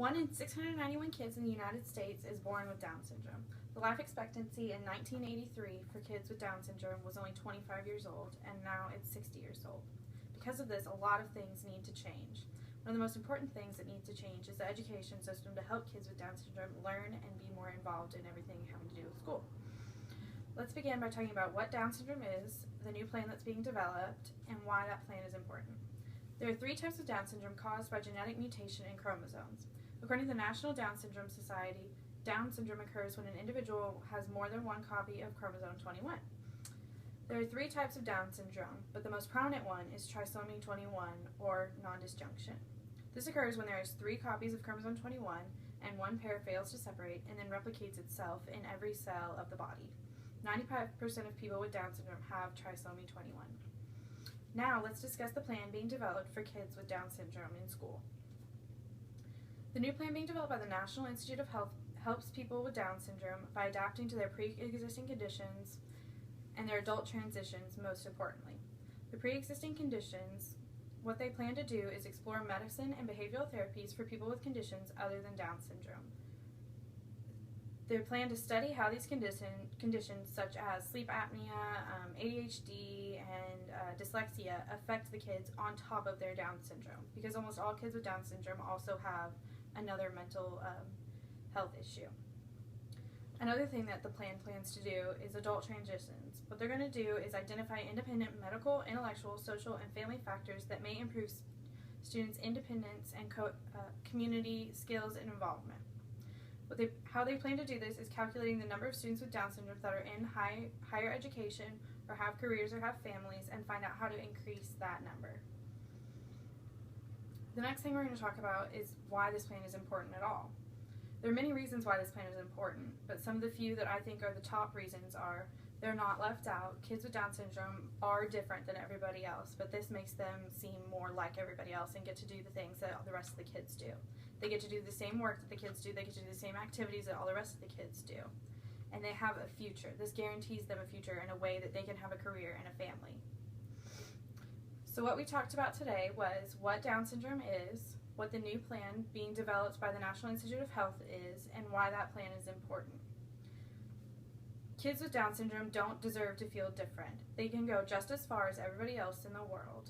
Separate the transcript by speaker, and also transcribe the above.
Speaker 1: 1 in 691 kids in the United States is born with Down syndrome. The life expectancy in 1983 for kids with Down syndrome was only 25 years old, and now it's 60 years old. Because of this, a lot of things need to change. One of the most important things that needs to change is the education system to help kids with Down syndrome learn and be more involved in everything having to do with school. Let's begin by talking about what Down syndrome is, the new plan that's being developed, and why that plan is important. There are 3 types of Down syndrome caused by genetic mutation in chromosomes. According to the National Down Syndrome Society, Down syndrome occurs when an individual has more than one copy of chromosome 21. There are 3 types of Down syndrome, but the most prominent one is trisomy 21, or non-disjunction. This occurs when there is 3 copies of chromosome 21 and one pair fails to separate and then replicates itself in every cell of the body. 95% of people with Down syndrome have trisomy 21. Now let's discuss the plan being developed for kids with Down syndrome in school. The new plan being developed by the National Institute of Health helps people with Down syndrome by adapting to their pre-existing conditions and their adult transitions, most importantly. The pre-existing conditions, what they plan to do is explore medicine and behavioral therapies for people with conditions other than Down syndrome. They plan to study how these conditions such as sleep apnea, ADHD, and dyslexia affect the kids on top of their Down syndrome, because almost all kids with Down syndrome also have another mental health issue. Another thing that the plan plans to do is adult transitions. What they're going to do is identify independent medical, intellectual, social, and family factors that may improve students' independence and community skills and involvement. How they plan to do this is calculating the number of students with Down syndrome that are in higher education or have careers or have families, and find out how to increase that number. The next thing we're going to talk about is why this plan is important at all. There are many reasons why this plan is important, but some of the few that I think are the top reasons are they're not left out. Kids with Down syndrome are different than everybody else, but this makes them seem more like everybody else and get to do the things that the rest of the kids do. They get to do the same work that the kids do. They get to do the same activities that all the rest of the kids do. And they have a future. This guarantees them a future in a way that they can have a career and a family. So what we talked about today was what Down syndrome is, what the new plan being developed by the National Institute of Health is, and why that plan is important. Kids with Down syndrome don't deserve to feel different. They can go just as far as everybody else in the world.